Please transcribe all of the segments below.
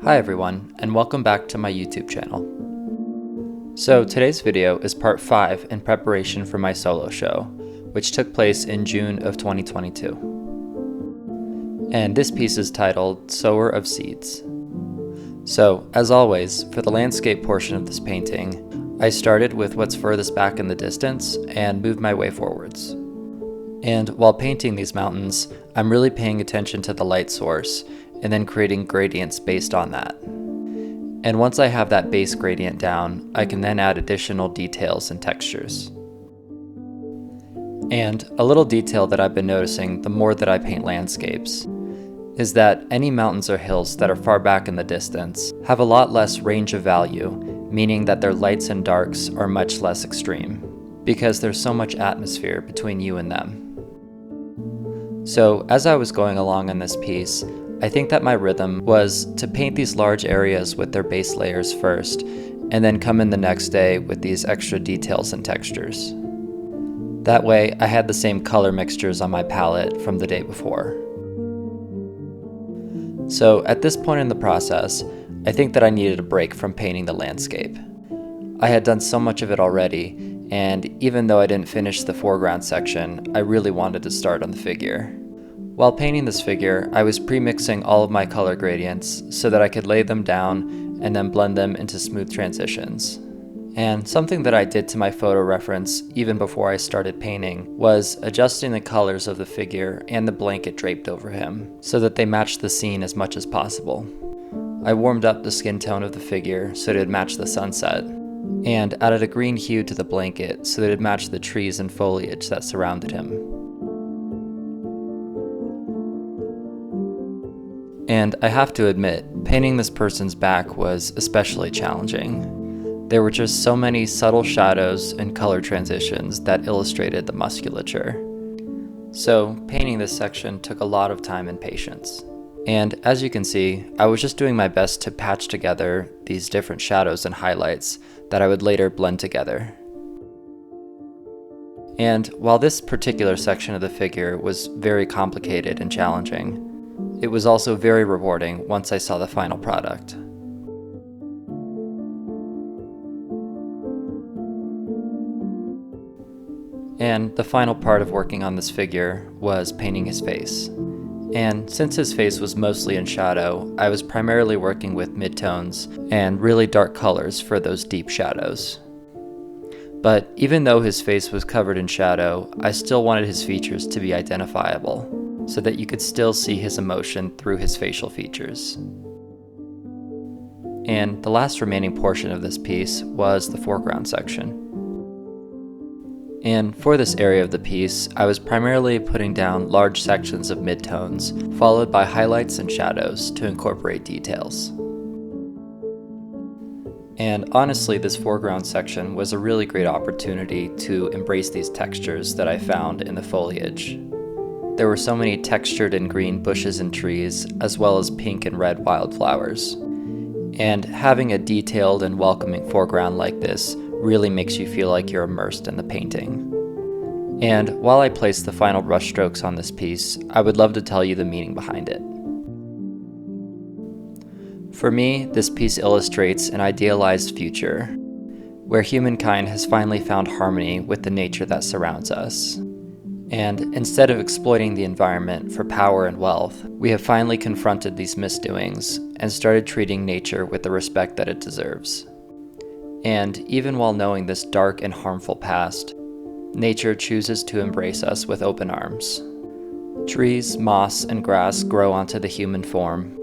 Hi everyone, and welcome back to my YouTube channel. So today's video is part 5 in preparation for my solo show, which took place in June of 2022. And this piece is titled Sower of Seeds. So, as always, for the landscape portion of this painting, I started with what's furthest back in the distance and moved my way forwards. And while painting these mountains, I'm really paying attention to the light source and then creating gradients based on that. And once I have that base gradient down, I can then add additional details and textures. And a little detail that I've been noticing the more that I paint landscapes is that any mountains or hills that are far back in the distance have a lot less range of value, meaning that their lights and darks are much less extreme, because there's so much atmosphere between you and them. So as I was going along in this piece, I think that my rhythm was to paint these large areas with their base layers first, and then come in the next day with these extra details and textures. That way, I had the same color mixtures on my palette from the day before. So at this point in the process, I think that I needed a break from painting the landscape. I had done so much of it already, and even though I didn't finish the foreground section, I really wanted to start on the figure. While painting this figure, I was pre-mixing all of my color gradients so that I could lay them down and then blend them into smooth transitions. And something that I did to my photo reference even before I started painting was adjusting the colors of the figure and the blanket draped over him so that they matched the scene as much as possible. I warmed up the skin tone of the figure so that it would match the sunset, and added a green hue to the blanket so that it would match the trees and foliage that surrounded him. And I have to admit, painting this person's back was especially challenging. There were just so many subtle shadows and color transitions that illustrated the musculature. So painting this section took a lot of time and patience. And as you can see, I was just doing my best to patch together these different shadows and highlights that I would later blend together. And while this particular section of the figure was very complicated and challenging, it was also very rewarding once I saw the final product. And the final part of working on this figure was painting his face. And since his face was mostly in shadow, I was primarily working with midtones and really dark colors for those deep shadows. But even though his face was covered in shadow, I still wanted his features to be identifiable, so that you could still see his emotion through his facial features. And the last remaining portion of this piece was the foreground section. And for this area of the piece, I was primarily putting down large sections of midtones, followed by highlights and shadows to incorporate details. And honestly, this foreground section was a really great opportunity to embrace these textures that I found in the foliage. There were so many textured and green bushes and trees, as well as pink and red wildflowers. And having a detailed and welcoming foreground like this really makes you feel like you're immersed in the painting. And while I place the final brushstrokes on this piece, I would love to tell you the meaning behind it. For me, this piece illustrates an idealized future, where humankind has finally found harmony with the nature that surrounds us. And instead of exploiting the environment for power and wealth, we have finally confronted these misdoings and started treating nature with the respect that it deserves. And even while knowing this dark and harmful past, nature chooses to embrace us with open arms. Trees, moss, and grass grow onto the human form,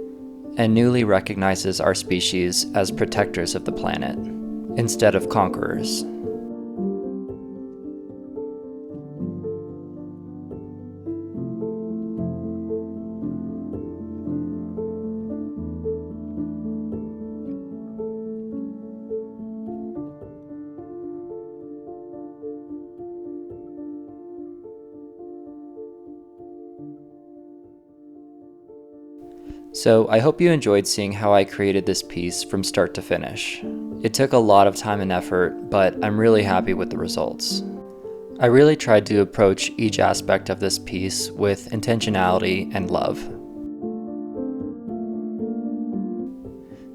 and newly recognizes our species as protectors of the planet, instead of conquerors. So I hope you enjoyed seeing how I created this piece from start to finish. It took a lot of time and effort, but I'm really happy with the results. I really tried to approach each aspect of this piece with intentionality and love.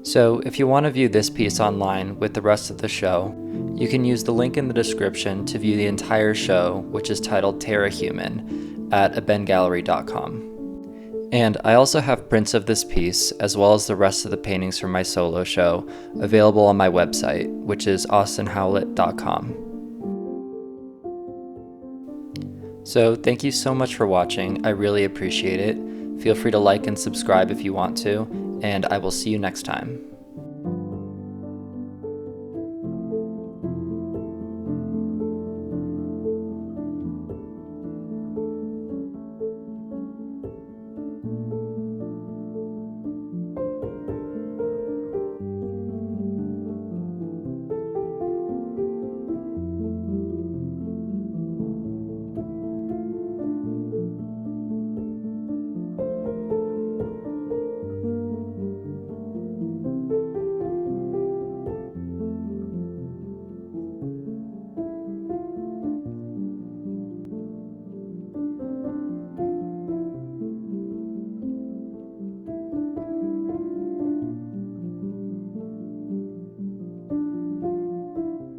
So if you want to view this piece online with the rest of the show, you can use the link in the description to view the entire show, which is titled Terra Human, at abengallery.com. And I also have prints of this piece, as well as the rest of the paintings from my solo show, available on my website, which is austinhowlett.com. So thank you so much for watching, I really appreciate it. Feel free to like and subscribe if you want to, and I will see you next time.